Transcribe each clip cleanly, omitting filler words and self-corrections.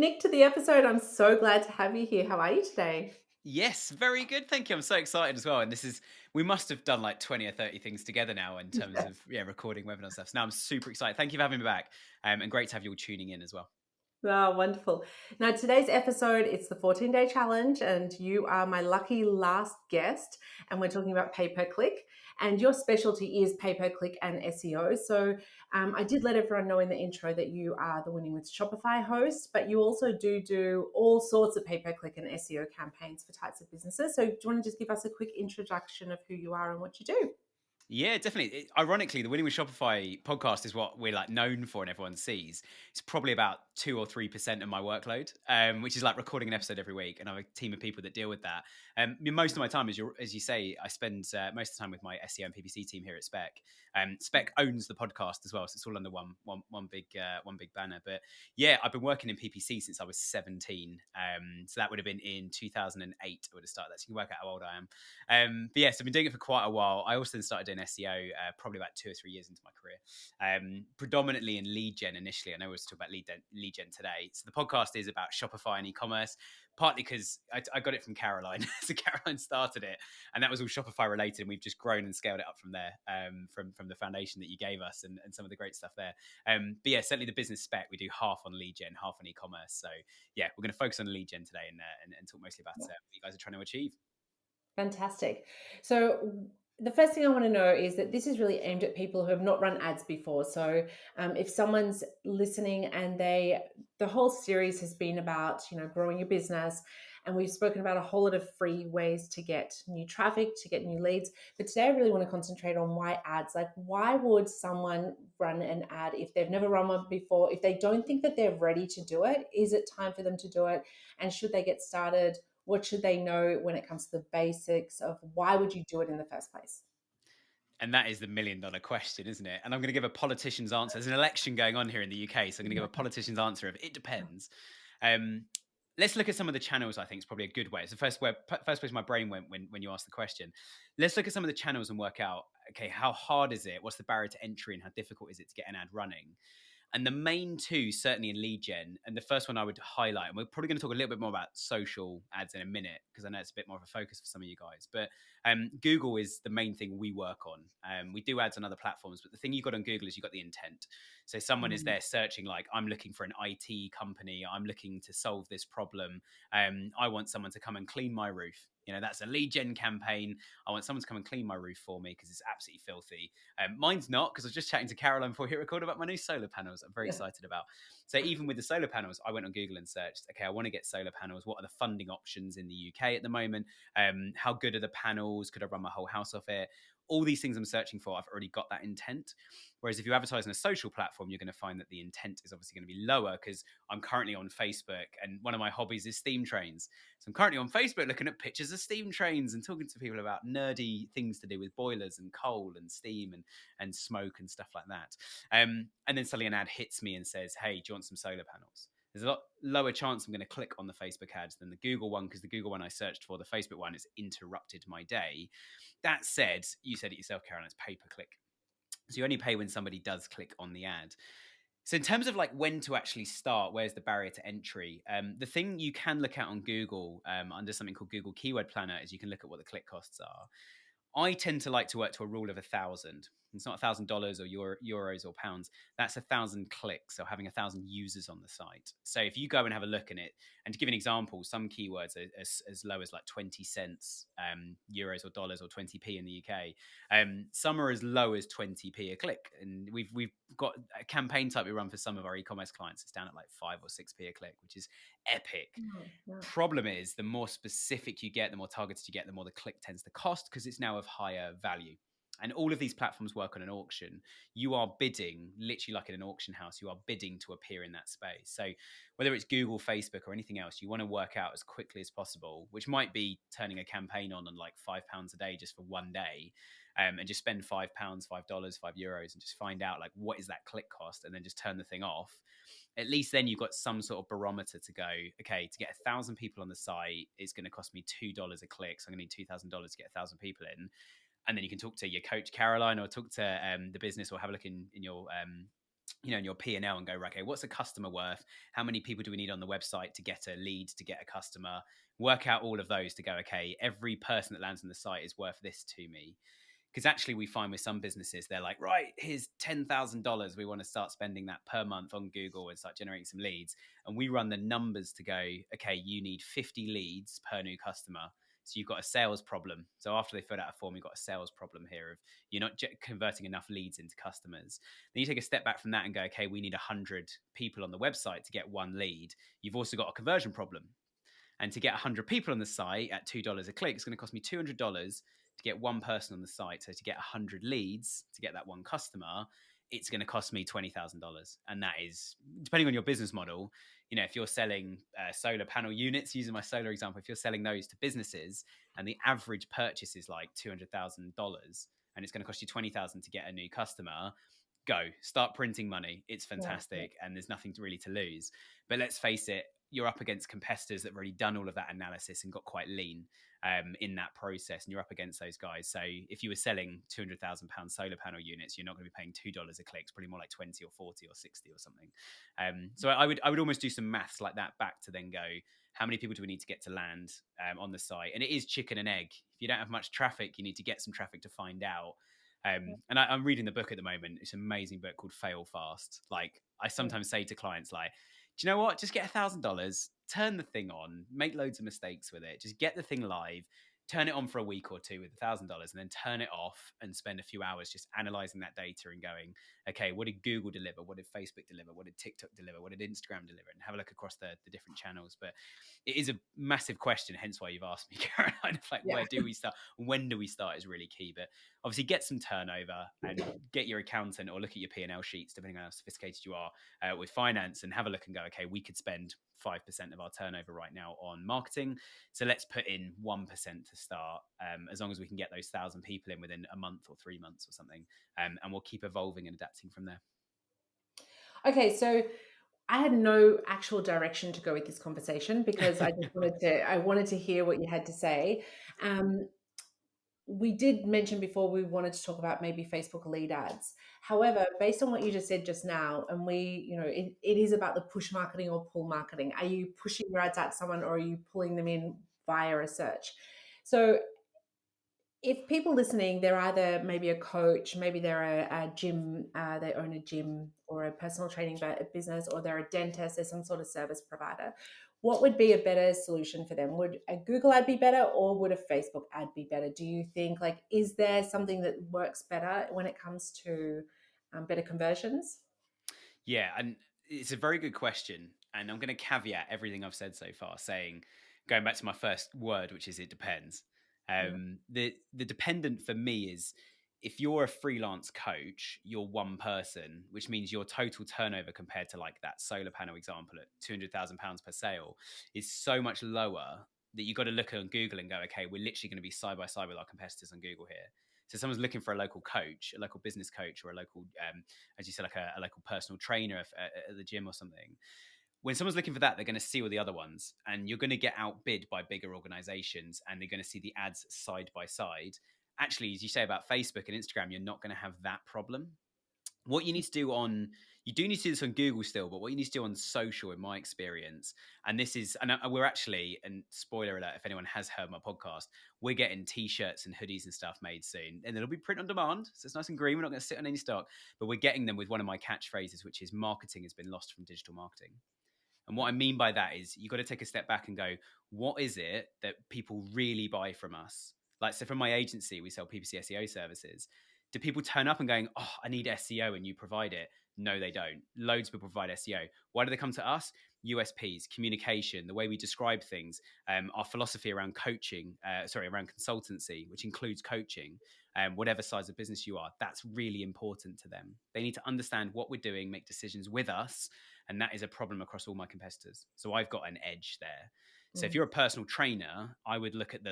Nick, to the episode. I'm so glad to have you here. How are you today? Yes, very good. Thank you. I'm so excited as well. And we must have done like 20 or 30 things together now in terms Yeah. of, recording webinar stuff. So now I'm super excited. Thank you for having me back. And great to have you all tuning in as well. Oh, wonderful. Now, today's episode, it's the 14-day challenge, and you are my lucky last guest. And we're talking about pay per click. And your specialty is pay per click and SEO. So I did let everyone know in the intro that you are the Winning with Shopify host, but you also do all sorts of pay per click and SEO campaigns for types of businesses. So do you want to just give us a quick introduction of who you are and what you do? Yeah, definitely. Ironically, the Winning with Shopify podcast is what we're like known for and everyone sees. It's probably about 2 or 3% of my workload, which is like recording an episode every week. And I have a team of people that deal with that. Most of my time, as you say, I spend most of the time with my SEO and PPC team here at Spec. Spec owns the podcast as well, so it's all under one big banner. But yeah, I've been working in PPC since I was 17. So that would have been in 2008. I would have started that. So you can work out how old I am. But yes, I've been doing it for quite a while. I also then started doing SEO probably about 2 or 3 years into my career, predominantly in lead gen initially. I know we're talking about lead gen today. So the podcast is about Shopify and e-commerce, partly because I got it from Caroline. So Caroline started it, and that was all Shopify related, and we've just grown and scaled it up from there, from the foundation that you gave us and some of the great stuff there. But yeah, certainly the business spec, we do half on lead gen, half on e-commerce. So yeah, we're going to focus on lead gen today and talk mostly about what you guys are trying to achieve. Fantastic. So the first thing I want to know is that this is really aimed at people who have not run ads before. So if someone's listening and the whole series has been about, growing your business, and we've spoken about a whole lot of free ways to get new traffic, to get new leads. But today I really want to concentrate on why ads. Like, why would someone run an ad if they've never run one before? If they don't think that they're ready to do it, is it time for them to do it? And should they get started? What should they know when it comes to the basics of why would you do it in the first place? And that is the $1 million question, isn't it? And I'm going to give a politician's answer. There's an election going on here in the UK, so I'm going to give a politician's answer of it depends. Um, let's look at some of the channels. I think is probably a good way. It's the first place my brain went when you asked the question. Let's look at some of the channels and work out, okay, how hard is it? What's the barrier to entry, and how difficult is it to get an ad running? And the main two, certainly in lead gen, and the first one I would highlight, and we're probably going to talk a little bit more about social ads in a minute, because I know it's a bit more of a focus for some of you guys. But Google is the main thing we work on. We do ads on other platforms, but the thing you got on Google is you got the intent. So someone is Mm. there searching, like, I'm looking for an IT company, I'm looking to solve this problem. I want someone to come and clean my roof. That's a lead gen campaign. I want someone to come and clean my roof for me because it's absolutely filthy. Mine's not, because I was just chatting to Caroline before we hit record about my new solar panels. I'm very Yeah. excited about. So even with the solar panels, I went on Google and searched, okay, I want to get solar panels. What are the funding options in the UK at the moment? How good are the panels? Could I run my whole house off it? All these things I'm searching for, I've already got that intent. Whereas if you advertise on a social platform, you're going to find that the intent is obviously going to be lower, because I'm currently on Facebook, and one of my hobbies is steam trains. So I'm currently on Facebook looking at pictures of steam trains and talking to people about nerdy things to do with boilers and coal and steam and smoke and stuff like that. And then suddenly an ad hits me and says, hey, do you want some solar panels? There's a lot lower chance I'm going to click on the Facebook ads than the Google one, because the Google one I searched for, the Facebook one, has interrupted my day. That said, you said it yourself, Karen, it's pay per click. So you only pay when somebody does click on the ad. So in terms of like when to actually start, where's the barrier to entry? The thing you can look at on Google under something called Google Keyword Planner is you can look at what the click costs are. I tend to like to work to a rule of 1,000. It's not $1,000 or euros or pounds. That's 1,000 clicks, so having 1,000 users on the site. So if you go and have a look in it, and to give an example, some keywords are as low as like 20 cents euros or dollars, or 20p in the UK. Some are as low as 20p a click, and we've got a campaign type we run for some of our e-commerce clients. It's down at like 5 or 6p a click, which is epic. Oh, wow. Problem is, the more specific you get, the more targeted you get, the more the click tends to cost, because it's now of higher value. And all of these platforms work on an auction. You are bidding, literally like in an auction house, you are bidding to appear in that space. So whether it's Google, Facebook, or anything else, you want to work out as quickly as possible, which might be turning a campaign on like £5 a day just for one day, and just spend £5, $5, €5, and just find out like what is that click cost, and then just turn the thing off. At least then you've got some sort of barometer to go, okay, to get 1,000 people on the site, it's going to cost me $2 a click. So I'm going to need $2,000 to get 1,000 people in. And then you can talk to your coach, Caroline, or talk to the business, or have a look in your in your P&L and go, right, okay, what's a customer worth? How many people do we need on the website to get a lead, to get a customer? Work out all of those to go, okay, every person that lands on the site is worth this to me. Because actually, we find with some businesses, they're like, right, here's $10,000. We want to start spending that per month on Google and start generating some leads. And we run the numbers to go, okay, you need 50 leads per new customer. So you've got a sales problem. So after they fill out a form, you've got a sales problem here of you're not converting enough leads into customers. Then you take a step back from that and go, okay, we need 100 people on the website to get one lead. You've also got a conversion problem. And to get 100 people on the site at $2 a click, it's going to cost me $200 to get one person on the site. So to get 100 leads, to get that one customer, it's going to cost me $20,000. And that is, depending on your business model, if you're selling solar panel units, using my solar example, if you're selling those to businesses and the average purchase is like $200,000 and it's going to cost you $20,000 to get a new customer, go start printing money. It's fantastic. And there's nothing really to lose. But let's face it, you're up against competitors that have already done all of that analysis and got quite lean in that process, and you're up against those guys. So if you were selling £200,000 solar panel units, you're not going to be paying $2 a click. It's probably more like 20 or 40 or 60 or something. So I would almost do some maths like that back to then go, how many people do we need to get to land on the site? And it is chicken and egg. If you don't have much traffic, you need to get some traffic to find out. And I'm reading the book at the moment. It's an amazing book called Fail Fast. Like I sometimes say to clients, like, do you know what? Just get $1,000, turn the thing on, make loads of mistakes with it. Just get the thing live, turn it on for a week or two with $1,000, and then turn it off and spend a few hours just analyzing that data and going, okay, what did Google deliver? What did Facebook deliver? What did TikTok deliver? What did Instagram deliver? And have a look across the different channels. But it is a massive question, hence why you've asked me, Caroline, like where do we start? When do we start is really key. But obviously get some turnover and get your accountant or look at your P&L sheets, depending on how sophisticated you are with finance, and have a look and go, okay, we could spend 5% of our turnover right now on marketing. So let's put in 1% to start, as long as we can get those 1,000 people in within a month or 3 months or something. And we'll keep evolving and adapting from there. Okay, so I had no actual direction to go with this conversation because I just wanted to hear what you had to say. We did mention before we wanted to talk about maybe Facebook lead ads. However, based on what you just said just now, and it is about the push marketing or pull marketing. Are you pushing your ads out to someone or are you pulling them in via a search? So if people listening, they're either maybe a coach, maybe they're a gym, they own a gym or a personal training business, or they're a dentist, they're some sort of service provider. What would be a better solution for them? Would a Google ad be better or would a Facebook ad be better? Do you think, is there something that works better when it comes to better conversions? Yeah, and it's a very good question. And I'm going to caveat everything I've said so far, going back to my first word, which is it depends. The dependent for me is if you're a freelance coach, you're one person, which means your total turnover compared to like that solar panel example at £200,000 per sale is so much lower that you've got to look on Google and go, okay, we're literally going to be side by side with our competitors on Google here. So someone's looking for a local coach, a local business coach, or a local, as you said, like a local personal trainer at the gym or something. When someone's looking for that, they're going to see all the other ones, and you're going to get outbid by bigger organizations, and they're going to see the ads side by side. Actually, as you say about Facebook and Instagram, you're not going to have that problem. What you need to do you do need to do this on Google still, but what you need to do on social, in my experience, and this is, and we're actually, and spoiler alert, if anyone has heard my podcast, we're getting t-shirts and hoodies and stuff made soon, and it'll be print on demand. So it's nice and green. We're not going to sit on any stock, but we're getting them with one of my catchphrases, which is marketing has been lost from digital marketing. And what I mean by that is you've got to take a step back and go, what is it that people really buy from us? Like, so from my agency, we sell PPC SEO services. Do people turn up and going, oh, I need SEO and you provide it? No, they don't. Loads of people provide SEO. Why do they come to us? USPs, communication, the way we describe things, our philosophy around around consultancy, which includes coaching, whatever size of business you are, that's really important to them. They need to understand what we're doing, make decisions with us. And that is a problem across all my competitors. So I've got an edge there. So if you're a personal trainer, I would look at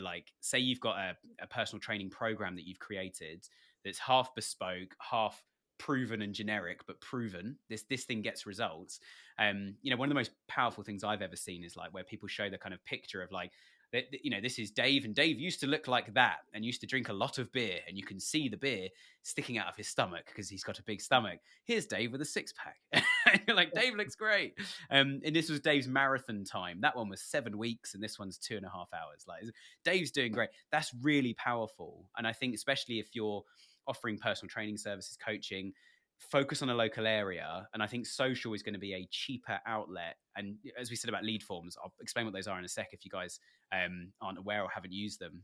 say you've got a personal training program that you've created that's half bespoke, half proven and generic, but proven. This thing gets results. One of the most powerful things I've ever seen is like where people show the kind of picture of like this is Dave, and Dave used to look like that and used to drink a lot of beer, and you can see the beer sticking out of his stomach because he's got a big stomach. Here's Dave with a six pack. And you're like, Dave looks great. And this was Dave's marathon time. That one was 7 weeks, and this one's 2.5 hours. Like, Dave's doing great. That's really powerful. And I think especially if you're offering personal training services, coaching, focus on a local area. And I think social is going to be a cheaper outlet. And as we said about lead forms, I'll explain what those are in a sec if you guys aren't aware or haven't used them.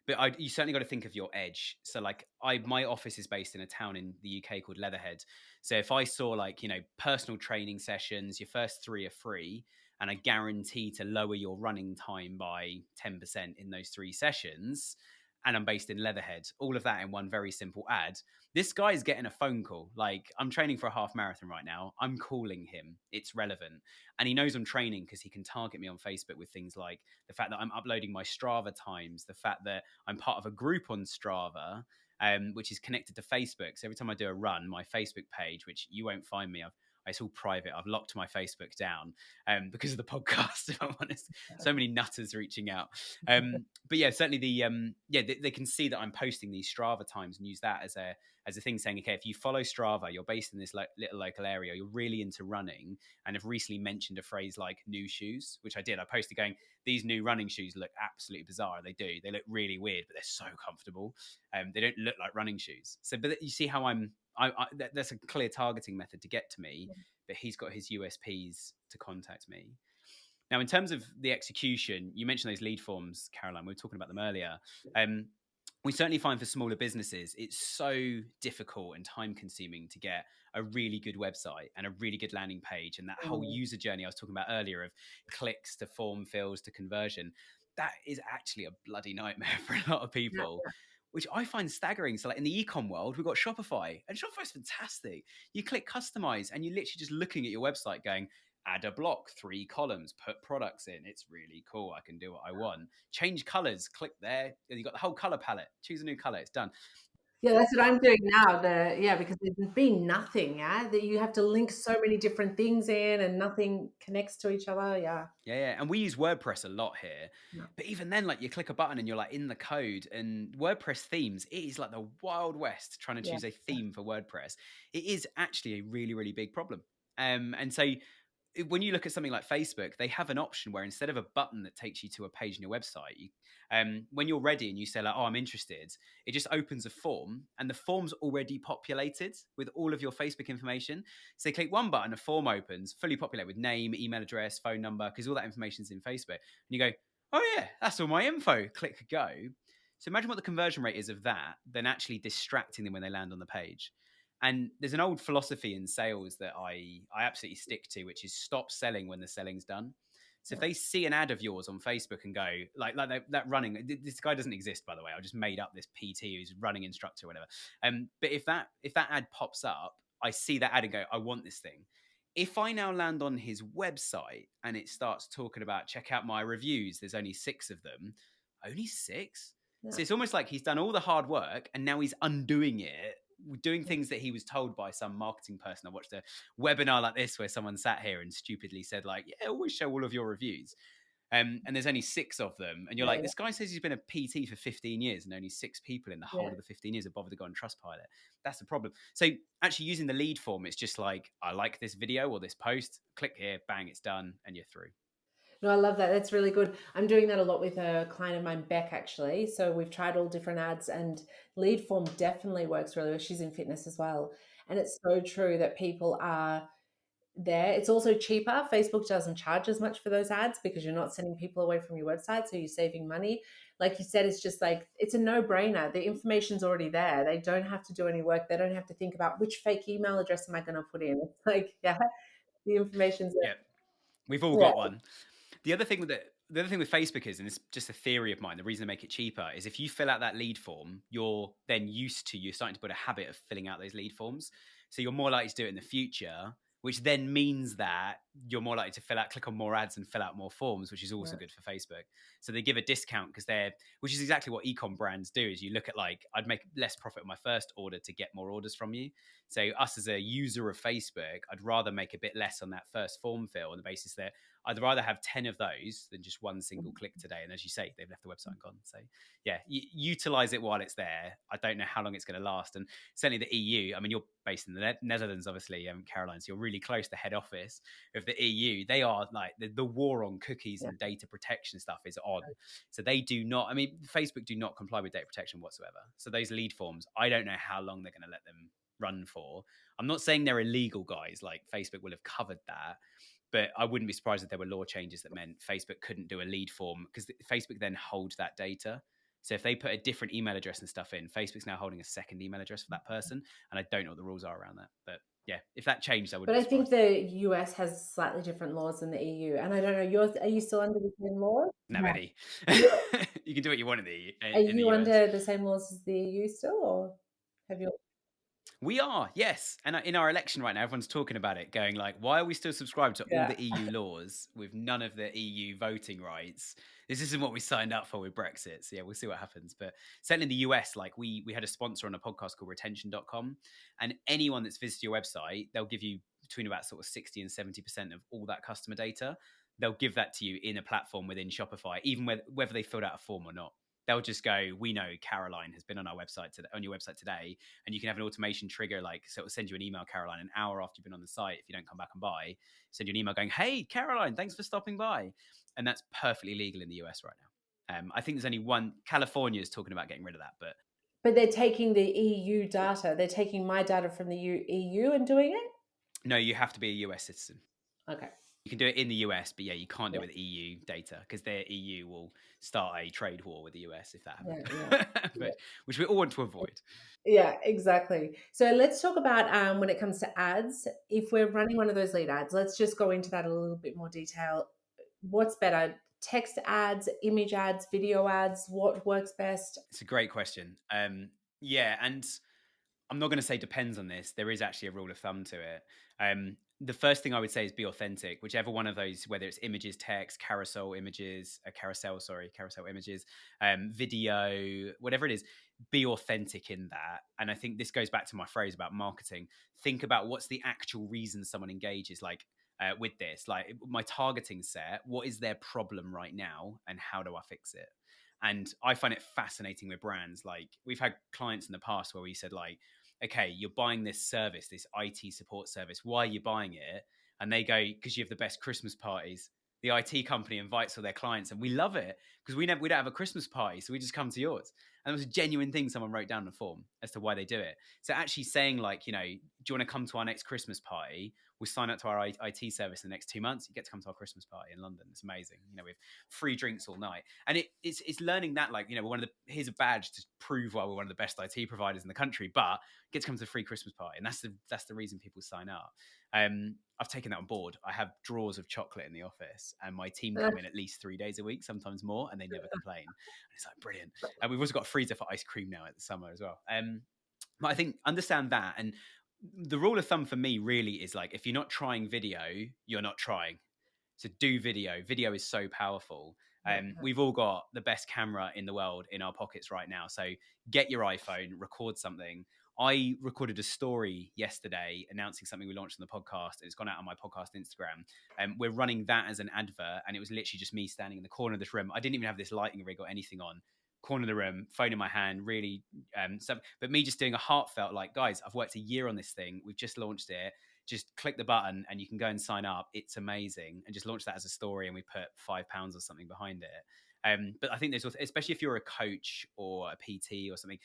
But you certainly got to think of your edge. So like my office is based in a town in the UK called Leatherhead. So if I saw like, personal training sessions, your first 3 are free, and I guarantee to lower your running time by 10% in those 3 sessions, and I'm based in Leatherhead, all of that in one very simple ad. This guy is getting a phone call. Like, I'm training for a half marathon right now. I'm calling him. It's relevant. And he knows I'm training because he can target me on Facebook with things like the fact that I'm uploading my Strava times, the fact that I'm part of a group on Strava, which is connected to Facebook. So every time I do a run, my Facebook page, which you won't find me, it's all private. I've locked my Facebook down because of the podcast, if I'm honest. So many nutters reaching out. But yeah, certainly they can see that I'm posting these Strava times and use that as a thing saying, okay, if you follow Strava, you're based in this little local area, you're really into running, and have recently mentioned a phrase like new shoes, which I did. I posted going, these new running shoes look absolutely bizarre. They do. They look really weird, but they're so comfortable. They don't look like running shoes. So, but you see how that's a clear targeting method to get to me, but he's got his USPs to contact me. Now, in terms of the execution, you mentioned those lead forms, Caroline. We were talking about them earlier. We certainly find for smaller businesses, it's so difficult and time consuming to get a really good website and a really good landing page. And that whole user journey I was talking about earlier of clicks to form fills to conversion, that is actually a bloody nightmare for a lot of people. Yeah. Which I find staggering. So like in the e-com world, we've got Shopify, and Shopify's fantastic. You click customize and you're literally just looking at your website going, add a block, 3 columns, put products in. It's really cool. I can do what I want. Change colors, click there. You've got the whole color palette. Choose a new color. It's done. Yeah, that's what I'm doing now. Because there's been nothing, that you have to link so many different things in and nothing connects to each other. Yeah. And we use WordPress a lot here. Yeah. But even then, like you click a button and you're like in the code, and WordPress themes, it is like the Wild West trying to choose a theme for WordPress. It is actually a really, really big problem. And so when you look at something like Facebook, they have an option where instead of a button that takes you to a page in your website, when you're ready and you say like, oh, I'm interested, it just opens a form, and the form's already populated with all of your Facebook information. So you click one button, a form opens, fully populated with name, email address, phone number, because all that information's in Facebook. And you go, oh yeah, that's all my info. Click go. So imagine what the conversion rate is of that, than actually distracting them when they land on the page. And there's an old philosophy in sales that I absolutely stick to, which is stop selling when the selling's done. So if they see an ad of yours on Facebook and go, like that running, this guy doesn't exist, by the way. I just made up this PT who's running instructor or whatever. But if that ad pops up, I see that ad and go, I want this thing. If I now land on his website and it starts talking about, check out my reviews, there's only 6 of them. Only 6? Yeah. So it's almost like he's done all the hard work and now he's undoing it, doing things that he was told by some marketing person. I watched a webinar like this where someone sat here and stupidly said like, yeah, always show all of your reviews. And there's only 6 of them. And you're like, this guy says he's been a PT for 15 years and only 6 people in the whole of the 15 years have bothered to go on Trustpilot. That's the problem. So actually using the lead form, it's just like, I like this video or this post, click here, bang, it's done, and you're through. No, I love that. That's really good. I'm doing that a lot with a client of mine, Beck, actually. So we've tried all different ads, and lead form definitely works really well. She's in fitness as well. And it's so true that people are there. It's also cheaper. Facebook doesn't charge as much for those ads because you're not sending people away from your website. So you're saving money. Like you said, it's just like, it's a no-brainer. The information's already there. They don't have to do any work. They don't have to think about which fake email address am I going to put in. It's like, the information's there. Yeah, we've all got one. The other thing with Facebook is, and it's just a theory of mine, the reason to make it cheaper is if you fill out that lead form, you're starting to put a habit of filling out those lead forms. So you're more likely to do it in the future, which then means that you're more likely to click on more ads and fill out more forms, which is also good for Facebook. So they give a discount which is exactly what e-com brands do, is you look at like, I'd make less profit on my first order to get more orders from you. So us as a user of Facebook, I'd rather make a bit less on that first form fill on the basis that I'd rather have 10 of those than just one single click today. And as you say, they've left the website and gone. So yeah, utilize it while it's there. I don't know how long it's going to last. And certainly the EU, I mean, you're based in the Netherlands, obviously, Caroline, so you're really close to the head office of the EU. They are like the war on cookies Yeah. and data protection stuff is on. So they do not, I mean, Facebook do not comply with data protection whatsoever. So those lead forms, I don't know how long they're going to let them run for. I'm not saying they're illegal, guys. Like Facebook will have covered that. But I wouldn't be surprised if there were law changes that meant Facebook couldn't do a lead form, because Facebook then holds that data. So if they put a different email address and stuff in, Facebook's now holding a second email address for that person. And I don't know what the rules are around that. But yeah, if that changed, I wouldn't But be I think surprised. the US has slightly different laws than the EU. And I don't know, are you still under the same laws? No, No. Eddie. You can do what you want in the Are you US. under the same laws as the EU still, or have you? We are, yes. And in our election right now, everyone's talking about it, going like, why are we still subscribed to all Yeah. the EU laws with none of the EU voting rights? This isn't what we signed up for with Brexit. So yeah, we'll see what happens. But certainly in the US, like we had a sponsor on a podcast called retention.com. And anyone that's visited your website, they'll give you between about sort of 60 and 70% of all that customer data. They'll give that to you in a platform within Shopify, even whether they filled out a form or not. They'll just go, we know Caroline has been on our website on your website today, and you can have an automation trigger, like, so it'll send you an email, Caroline, an hour after you've been on the site. If you don't come back and buy, send you an email going, hey, Caroline, thanks for stopping by. And that's perfectly legal in the US right now. I think there's only one, California is talking about getting rid of that, But they're taking the EU data. They're taking my data from the EU and doing it? no, you have to be a US citizen. Okay. You can do it in the US, but yeah, you can't do Yeah. it with EU data, because their EU will start a trade war with the US if that happens, Yeah. which we all want to avoid. Yeah, exactly. So let's talk about when it comes to ads. If we're running one of those lead ads, let's just go into that a little bit more detail. What's better? Text ads, image ads, video ads? What works best? It's a great question. Yeah, and I'm not going to say depends on this. There is actually a rule of thumb to it. The first thing I would say is be authentic. Whichever one of those, whether it's images, text, carousel images, carousel images, video, whatever it is, be authentic in that. And I think this goes back to my phrase about marketing. Think about what's the actual reason someone engages, like with this, like my targeting set. What is their problem right now, and how do I fix it? And I find it fascinating with brands. Like we've had clients in the past where we said like, okay, you're buying this service, this IT support service. Why are you buying it? And they go, because you have the best Christmas parties. The IT company invites all their clients, and we love it because we don't have a Christmas party, so we just come to yours. And it was a genuine thing someone wrote down in the form as to why they do it. So actually saying like, do you want to come to our next Christmas party? We'll sign up to our IT service in the next 2 months. You get to come to our Christmas party in London. It's amazing. With free drinks all night. And it's learning that, like, we're here's a badge to prove why we're one of the best IT providers in the country, but get to come to a free Christmas party. And that's the reason people sign up. I've taken that on board. I have drawers of chocolate in the office, and my team come in at least 3 days a week, sometimes more, and they never complain. And it's like brilliant. And we've also got a freezer for ice cream now at the summer as well. But I think understand that, and the rule of thumb for me really is like, if you're not trying video, you're not trying. So do video. Video is so powerful. We've all got the best camera in the world in our pockets right now. So get your iPhone, record something. I recorded a story yesterday announcing something we launched on the podcast, and it's gone out on my podcast Instagram. We're running that as an advert, and it was literally just me standing in the corner of this room. I didn't even have this lighting rig or anything on. Corner of the room, phone in my hand, really. But me just doing a heartfelt, like, guys, I've worked a year on this thing. We've just launched it. Just click the button and you can go and sign up. It's amazing. And just launch that as a story, and we put £5 or something behind it. But I think there's also, especially if you're a coach or a PT or something,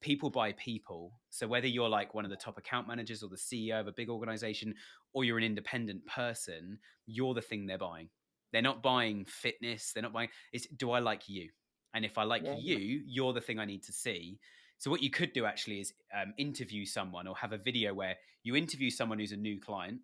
people buy people. So whether you're like one of the top account managers or the CEO of a big organization, or you're an independent person, you're the thing they're buying. They're not buying fitness. They're not buying, it's, do I like you? And if I like you, you're the thing I need to see. So what you could do actually is interview someone, or have a video where you interview someone who's a new client,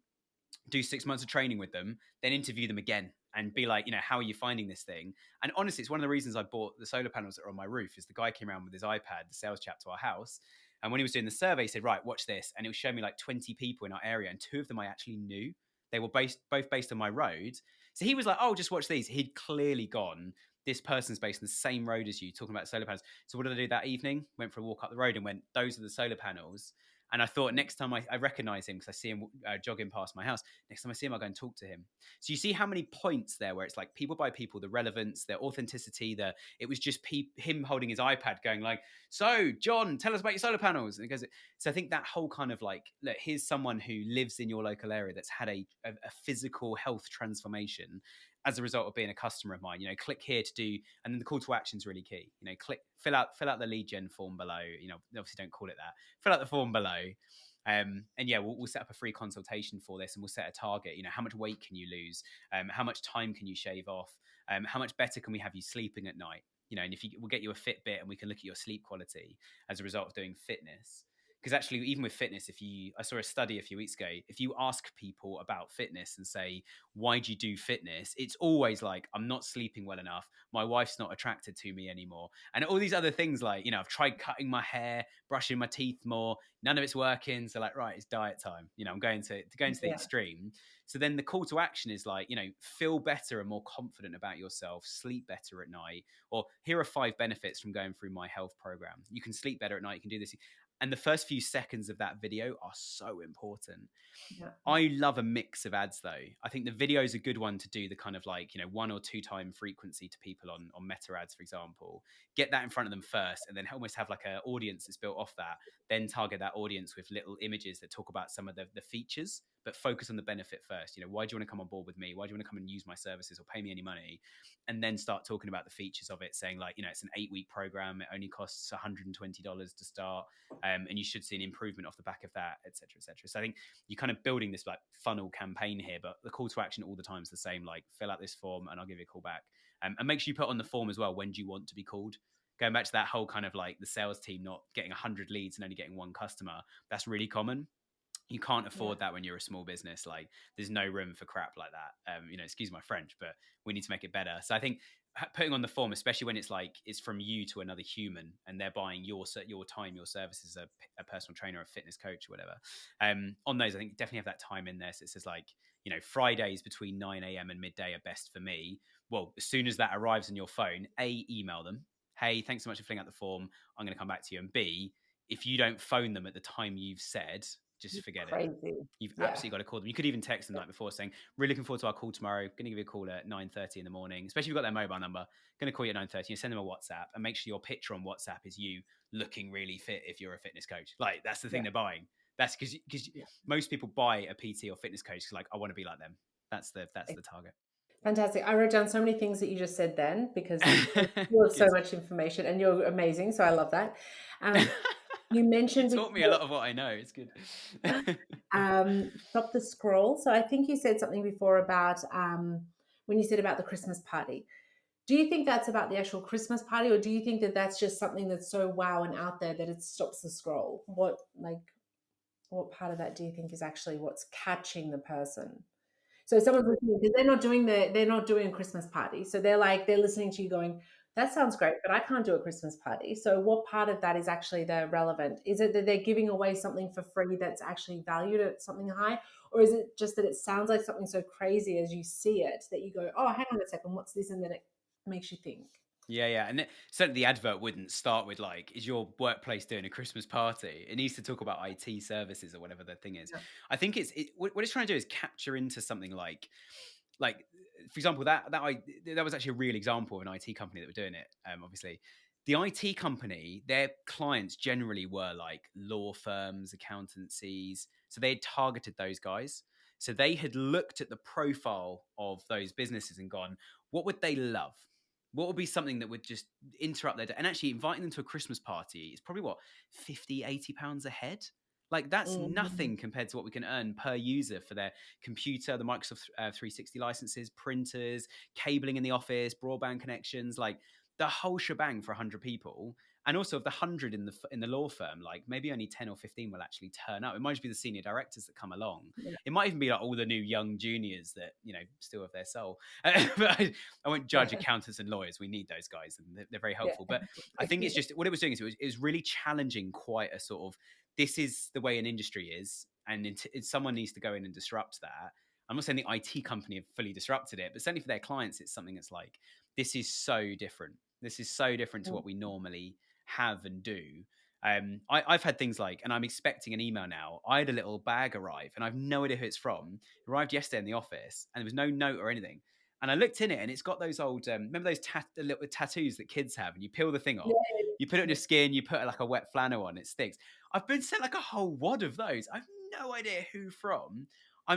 do 6 months of training with them, then interview them again and be like, how are you finding this thing? And honestly, it's one of the reasons I bought the solar panels that are on my roof. Is the guy came around with his iPad, the sales chap, to our house. And when he was doing the survey, he said, right, watch this. And it was showing me like 20 people in our area, and 2 of them I actually knew. They were both based on my road. So he was like, oh, just watch these. He'd clearly gone, this person's based on the same road as you, talking about solar panels. So what did I do that evening? Went for a walk up the road and went, those are the solar panels. And I thought next time I recognize him because I see him jogging past my house. Next time I see him, I'll go and talk to him. So you see how many points there where it's like people by people, the relevance, their authenticity, it was just him holding his iPad going like, so John, tell us about your solar panels. And it goes, so I think that whole kind of like, look, here's someone who lives in your local area that's had a physical health transformation as a result of being a customer of mine. Click here to do, and then the call to action is really key. Fill out the lead gen form below. Obviously don't call it that. Fill out the form below. And yeah, we'll set up a free consultation for this, and we'll set a target. How much weight can you lose? How much time can you shave off? How much better can we have you sleeping at night? And we'll get you a Fitbit, and we can look at your sleep quality as a result of doing fitness. Because actually, even with fitness, I saw a study a few weeks ago, if you ask people about fitness and say, why do you do fitness? It's always like, I'm not sleeping well enough. My wife's not attracted to me anymore. And all these other things like, I've tried cutting my hair, brushing my teeth more. None of it's working. So like, right, it's diet time. I'm going to the extreme. So then the call to action is like, feel better and more confident about yourself, sleep better at night, or here are 5 benefits from going through my health program. You can sleep better at night. You can do this. And the first few seconds of that video are so important. Yeah. I love a mix of ads though. I think the video is a good one to do the kind of like, 1 or 2 time frequency to people on meta ads, for example. Get that in front of them first, and then almost have like an audience that's built off that. Then target that audience with little images that talk about some of the features, but focus on the benefit first. Why do you want to come on board with me? Why do you want to come and use my services or pay me any money? And then start talking about the features of it, saying like, it's an 8-week program. It only costs $120 to start. And you should see an improvement off the back of that, et cetera, et cetera. So I think you're kind of building this like funnel campaign here, but the call to action all the time is the same. Like, fill out this form and I'll give you a call back. And make sure you put on the form as well, when do you want to be called? Going back to that whole kind of like the sales team not getting 100 leads and only getting 1 customer. That's really common. You can't afford that when you're a small business. Like, there's no room for crap like that. Excuse my French, but we need to make it better. So I think putting on the form, especially when it's like it's from you to another human and they're buying your time, your services, a personal trainer, a fitness coach, or whatever. On those, I think definitely have that time in there. So it says like, Fridays between 9 a.m. and midday are best for me. Well, as soon as that arrives on your phone, A, email them. Hey, thanks so much for filling out the form. I'm going to come back to you. And B, if you don't phone them at the time you've said, just forget it. You've absolutely got to call them. You could even text them the night before saying, really looking forward to our call tomorrow. Going to give you a call at 9:30 in the morning, especially if you've got their mobile number. Going to call you at 9:30. You send them a WhatsApp and make sure your picture on WhatsApp is you looking really fit if you're a fitness coach. Like, that's the thing they're buying. That's because most people buy a PT or fitness coach like, I want to be like them. That's the target. Fantastic. I wrote down so many things that you just said then because you have so much information and you're amazing. So I love that. You mentioned you taught me a lot of what I know. It's good. Stop the scroll. So I think you said something before about when you said about the Christmas party. Do you think that's about the actual Christmas party, or do you think that that's just something that's so wow and out there that it stops the scroll? What part of that do you think is actually what's catching the person? So someone's listening because they're not doing a Christmas party. So they're listening to you going, that sounds great, but I can't do a Christmas party. So what part of that is actually the relevant? Is it that they're giving away something for free that's actually valued at something high? Or is it just that it sounds like something so crazy as you see it that you go, oh, hang on a second, what's this? And then it makes you think. Yeah. And certainly the advert wouldn't start with like, is your workplace doing a Christmas party? It needs to talk about IT services or whatever the thing is. Yeah. I think what it's trying to do is capture into something like, for example, that was actually a real example of an IT company that were doing it. Obviously, the IT company, their clients generally were like law firms, accountancies. So they had targeted those guys. So they had looked at the profile of those businesses and gone, what would they love? What would be something that would just interrupt their day? And actually inviting them to a Christmas party is probably what, 50, 80 pounds a head? Like, that's nothing compared to what we can earn per user for their computer, the Microsoft 360 licenses, printers, cabling in the office, broadband connections, like the whole shebang for 100 people. And also of the 100 in the law firm, like maybe only 10 or 15 will actually turn up. It might just be the senior directors that come along. Yeah. It might even be like all the new young juniors that, still have their soul. But I won't judge accountants and lawyers. We need those guys and they're very helpful. Yeah. But I think it's just, what it was doing is it was really challenging quite a sort of, this is the way an industry is. And someone needs to go in and disrupt that. I'm not saying the IT company have fully disrupted it, but certainly for their clients, it's something that's like, this is so different. This is so different to what we normally have and do. I've had things like, and I'm expecting an email now. I had a little bag arrive, and I've no idea who it's from. It arrived yesterday in the office, and there was no note or anything. And I looked in it, and it's got those old, remember those the little tattoos that kids have, and you peel the thing off, you put it on your skin, you put like a wet flannel on, it sticks. I've been sent like a whole wad of those. I've no idea who from. I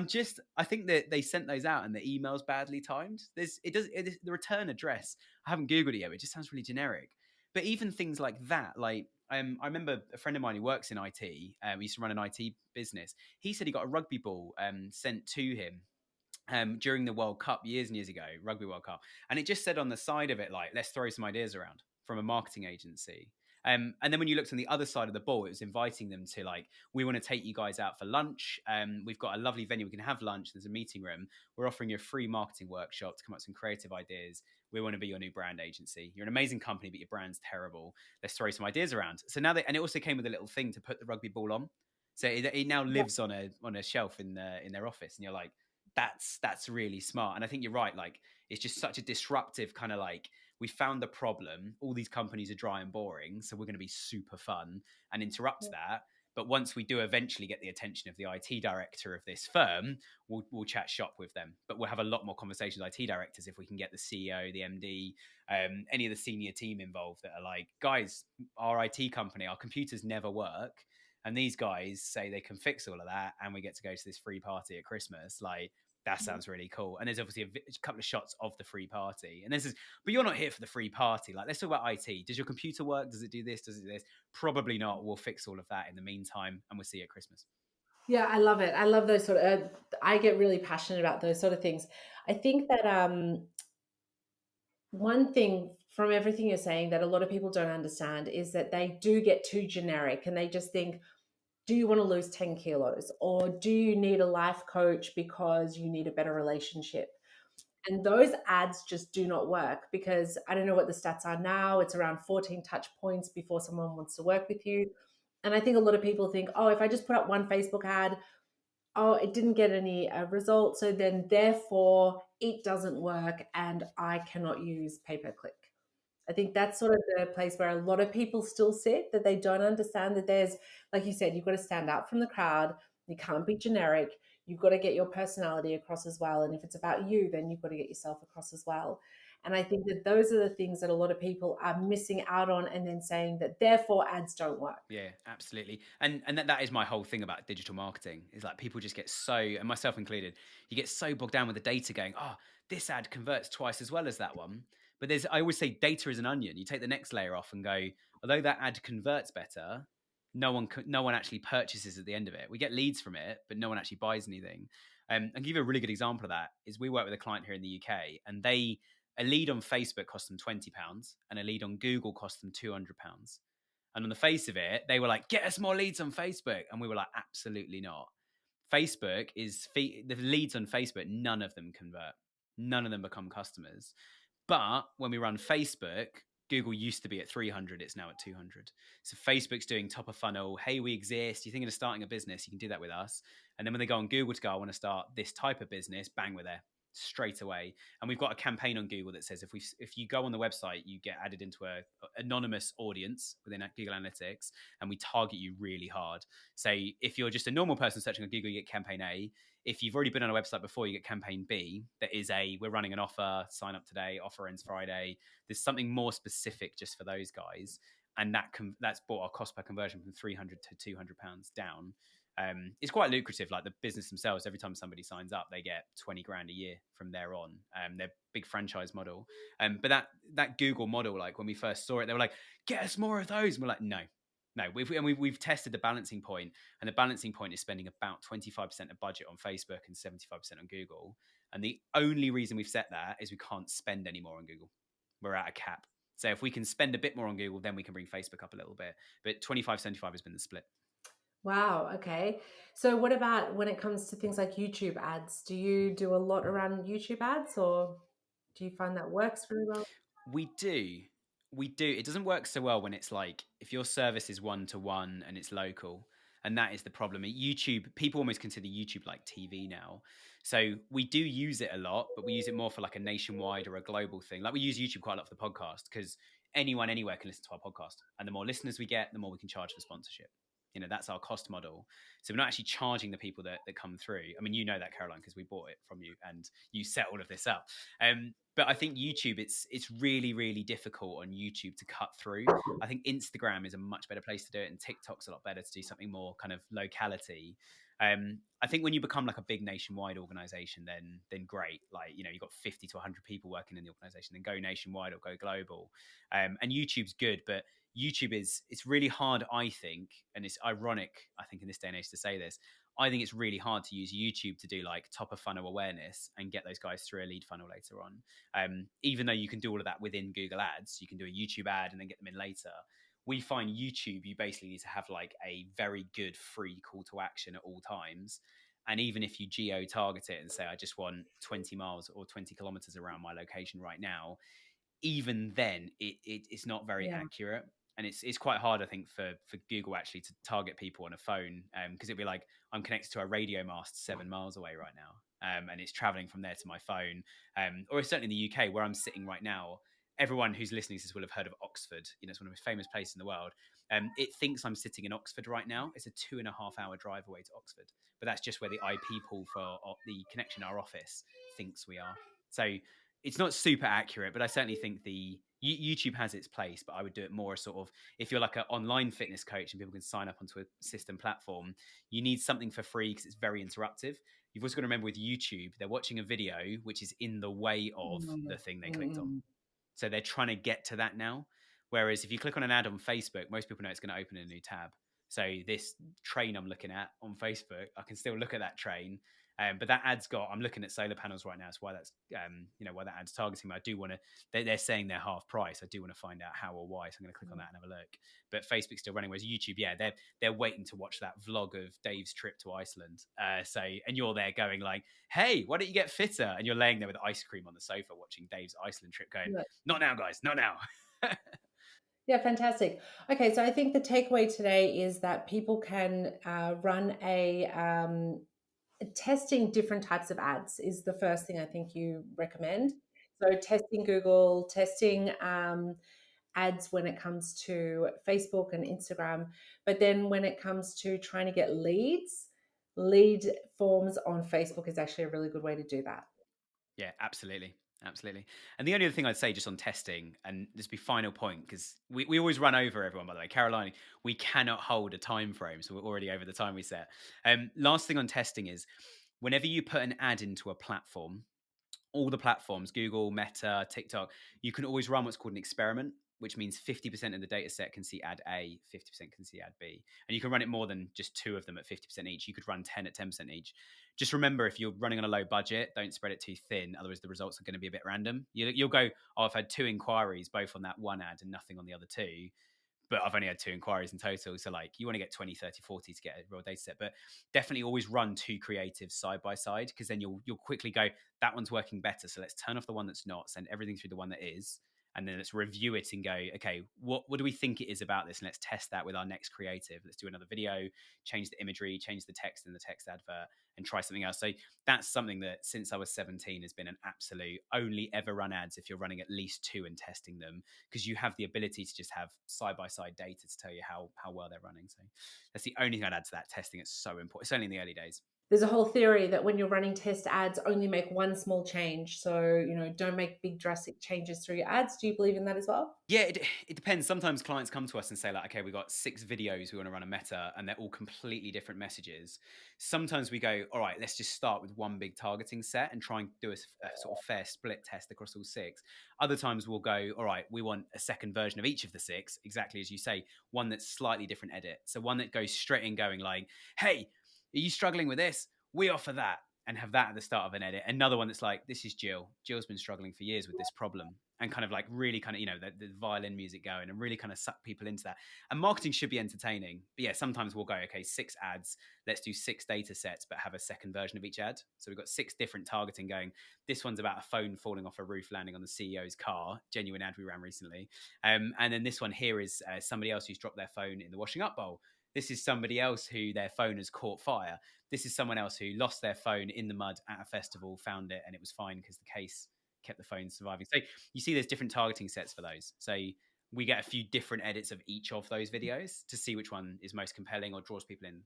think that they sent those out and the email's badly timed. The return address. I haven't Googled it yet, but it just sounds really generic. But even things like that, like I remember a friend of mine who works in IT. We used to run an IT business. He said he got a rugby ball sent to him during the World Cup years and years ago, Rugby World Cup, and it just said on the side of it like, "Let's throw some ideas around," from a marketing agency. And then when you looked on the other side of the ball, it was inviting them to like, "We want to take you guys out for lunch. We've got a lovely venue. We can have lunch. There's a meeting room. We're offering you a free marketing workshop to come up with some creative ideas. We want to be your new brand agency. You're an amazing company, but your brand's terrible. Let's throw some ideas around." So now and it also came with a little thing to put the rugby ball on. So it now Yeah. lives on a shelf in their office, and you're like, that's really smart. And I think you're right. Like, it's just such a disruptive kind of like, we found the problem. All these companies are dry and boring, so we're going to be super fun and interrupt that. But once we do eventually get the attention of the IT director of this firm, we'll chat shop with them. But we'll have a lot more conversations with IT directors if we can get the CEO, the MD, any of the senior team involved that are like, guys, our IT company, our computers never work. And these guys say they can fix all of that, and we get to go to this free party at Christmas. Like, that sounds really cool. And there's obviously a couple of shots of the free party. And this is, but you're not here for the free party. Like, let's talk about IT. Does your computer work? Does it do this? Does it do this? Probably not. We'll fix all of that in the meantime, and we'll see you at Christmas. Yeah, I love it. I love those sort of. I get really passionate about those sort of things. I think that one thing from everything you're saying that a lot of people don't understand is that they do get too generic, and they just think, do you want to lose 10 kilos, or do you need a life coach because you need a better relationship? And those ads just do not work, because I don't know what the stats are now. It's around 14 touch points before someone wants to work with you. And I think a lot of people think, oh, if I just put up one Facebook ad, oh, it didn't get any results. So then therefore it doesn't work and I cannot use pay per click. I think that's sort of the place where a lot of people still sit, that they don't understand that there's, like you said, you've got to stand out from the crowd. You can't be generic. You've got to get your personality across as well. And if it's about you, then you've got to get yourself across as well. And I think that those are the things that a lot of people are missing out on, and then saying that therefore ads don't work. Yeah, absolutely. And that is my whole thing about digital marketing, is like, people just get so, and myself included, you get so bogged down with the data going, oh, this ad converts twice as well as that one. But I always say data is an onion. You take the next layer off and go, although that ad converts better, no one actually purchases at the end of it. We get leads from it, but no one actually buys anything. I'll give you a really good example of that. Is we work with a client here in the UK, and a lead on Facebook cost them £20, and a lead on Google cost them £200. And on the face of it, they were like, get us more leads on Facebook. And we were like, absolutely not. Facebook is the leads on Facebook, none of them convert. None of them become customers. But when we run Facebook, Google used to be at 300, it's now at 200. So Facebook's doing top of funnel. Hey, we exist. You're thinking of starting a business, you can do that with us. And then when they go on Google to go, I want to start this type of business, bang, we're there straight away. And we've got a campaign on Google that says if you go on the website, you get added into a anonymous audience within Google Analytics, and we target you really hard. So if you're just a normal person searching on Google, you get campaign A. If you've already been on a website before, you get campaign B. That is we're running an offer, sign up today, offer ends Friday. There's something more specific just for those guys. And that's brought our cost per conversion from £300 to £200 down. It's quite lucrative. Like, the business themselves, every time somebody signs up, they get 20 grand a year from there on. They're big franchise model. But that Google model, like when we first saw it, they were like, get us more of those. And we're like, no. We've tested the balancing point, and the balancing point is spending about 25% of budget on Facebook and 75% on Google. And the only reason we've set that is we can't spend any more on Google. We're at a cap. So if we can spend a bit more on Google, then we can bring Facebook up a little bit. But 25-75 has been the split. Wow. Okay. So what about when it comes to things like YouTube ads? Do you do a lot around YouTube ads, or do you find that works really well? We do. We do. It doesn't work so well when it's like, if your service is one-to-one and it's local. And that is the problem. At YouTube, people almost consider YouTube like TV now. So we do use it a lot, but we use it more for like a nationwide or a global thing. Like, we use YouTube quite a lot for the podcast, because anyone anywhere can listen to our podcast. And the more listeners we get, the more we can charge for sponsorship. That's our cost model. So we're not actually charging the people that come through. I mean, you know that, Caroline, because we bought it from you and you set all of this up. But I think YouTube, it's really, really difficult on YouTube to cut through. I think Instagram is a much better place to do it, and TikTok's a lot better to do something more kind of locality. I think when you become like a big nationwide organization, then great. Like, you've got 50 to 100 people working in the organization, then go nationwide or go global. And YouTube's good, but it's really hard, I think, and it's ironic, I think, in this day and age to say this. I think it's really hard to use YouTube to do like top of funnel awareness and get those guys through a lead funnel later on. Even though you can do all of that within Google Ads, you can do a YouTube ad and then get them in later. We find YouTube, you basically need to have like a very good free call to action at all times. And even if you geo target it and say, I just want 20 miles or 20 kilometers around my location right now, even then it's not very Yeah. accurate. And it's quite hard, I think, for Google actually to target people on a phone, because it'd be like, I'm connected to a radio mast 7 miles away right now, and it's traveling from there to my phone, or certainly in the UK where I'm sitting right now. Everyone who's listening to this will have heard of Oxford. It's one of the most famous places in the world. It thinks I'm sitting in Oxford right now. It's a 2.5 hour drive away to Oxford, but that's just where the IP pool for the connection our office thinks we are. So it's not super accurate, but I certainly think the YouTube has its place. But I would do it more sort of, if you're like an online fitness coach and people can sign up onto a system platform, you need something for free because it's very interruptive. You've also got to remember with YouTube, they're watching a video which is in the way of the thing they clicked on. Mm. So they're trying to get to that now. Whereas if you click on an ad on Facebook, most people know it's going to open a new tab. So this train I'm looking at on Facebook, I can still look at that train. But that ad's I'm looking at solar panels right now. That's why why that ad's targeting me. I do want to, they're saying they're half price. I do want to find out how or why. So I'm going to click on that and have a look. But Facebook's still running. Whereas YouTube, yeah, they're waiting to watch that vlog of Dave's trip to Iceland. And you're there going like, hey, why don't you get fitter? And you're laying there with ice cream on the sofa watching Dave's Iceland trip going, Yeah. not now, guys, not now. Yeah, fantastic. Okay, so I think the takeaway today is that people can run testing different types of ads is the first thing I think you recommend. So testing Google, testing ads when it comes to Facebook and Instagram, but then when it comes to trying to get lead forms on Facebook is actually a really good way to do that. Yeah, absolutely. Absolutely. And the only other thing I'd say just on testing, and this will be final point, because we always run over everyone, by the way. Caroline, we cannot hold a time frame, so we're already over the time we set. Last thing on testing is whenever you put an ad into a platform, all the platforms, Google, Meta, TikTok, you can always run what's called an experiment, which means 50% of the data set can see ad A, 50% can see ad B. And you can run it more than just two of them at 50% each. You could run 10 at 10% each. Just remember, if you're running on a low budget, don't spread it too thin. Otherwise, the results are going to be a bit random. You'll go, oh, I've had 2 inquiries, both on that one ad and nothing on the other 2. But I've only had 2 inquiries in total. So like you want to get 20, 30, 40 to get a real data set. But definitely always run 2 creatives side by side, because then you'll quickly go, that one's working better. So let's turn off the one that's not, send everything through the one that is. And then let's review it and go, okay, what do we think it is about this? And let's test that with our next creative. Let's do another video, change the imagery, change the text in the text advert, and try something else. So that's something that since I was 17 has been an absolute only ever run ads if you're running at least 2 and testing them, because you have the ability to just have side-by-side data to tell you how well they're running. So that's the only thing I'd add to that. Testing is so important. It's only in the early days. There's a whole theory that when you're running test ads, only make one small change. So, don't make big drastic changes through your ads. Do you believe in that as well? Yeah, it depends. Sometimes clients come to us and say like, okay, we've got 6 videos we want to run a meta and they're all completely different messages. Sometimes we go, all right, let's just start with one big targeting set and try and do a sort of fair split test across all 6. Other times we'll go, all right, we want a second version of each of the 6, exactly as you say, one that's slightly different edit. So one that goes straight in going like, hey, are you struggling with this? We offer that, and have that at the start of an edit. Another one that's like, this is Jill. Jill's been struggling for years with this problem, and kind of like really kind of, the violin music going and really kind of suck people into that. And marketing should be entertaining. But yeah, sometimes we'll go, okay, 6 ads. Let's do 6 data sets, but have a second version of each ad. So we've got 6 different targeting going. This one's about a phone falling off a roof, landing on the CEO's car. Genuine ad we ran recently. And then this one here is somebody else who's dropped their phone in the washing up bowl. This is somebody else who their phone has caught fire. This is someone else who lost their phone in the mud at a festival, found it, and it was fine because the case kept the phone surviving. So you see there's different targeting sets for those. So we get a few different edits of each of those videos to see which one is most compelling or draws people in.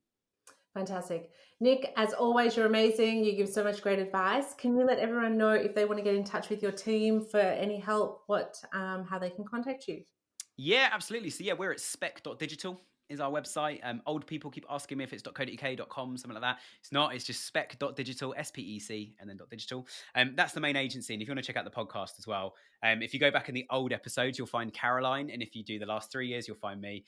Fantastic. Nick, as always, you're amazing. You give so much great advice. Can you let everyone know if they want to get in touch with your team for any help, how they can contact you? Yeah, absolutely. So yeah, we're at spec.digital is our website. Old people keep asking me if it's .co.uk.com, something like that. It's not. It's just spec.digital, SPEC, and then .digital. That's the main agency. And if you want to check out the podcast as well, if you go back in the old episodes, you'll find Caroline. And if you do the last 3 years, you'll find me.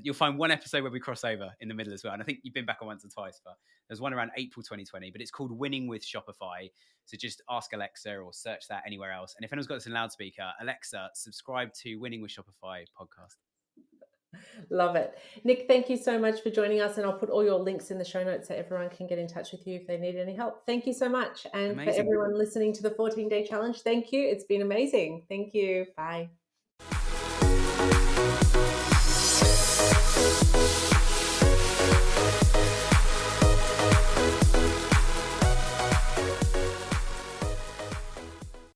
You'll find one episode where we cross over in the middle as well. And I think you've been back on once or twice, but there's one around April 2020, but it's called Winning with Shopify. So just ask Alexa or search that anywhere else. And if anyone's got this in loudspeaker, Alexa, subscribe to Winning with Shopify podcast. Love it. Nick, thank you so much for joining us. And I'll put all your links in the show notes so everyone can get in touch with you if they need any help. Thank you so much. And Amazing. For everyone listening to the 14-day challenge, thank you. It's been amazing. Thank you. Bye.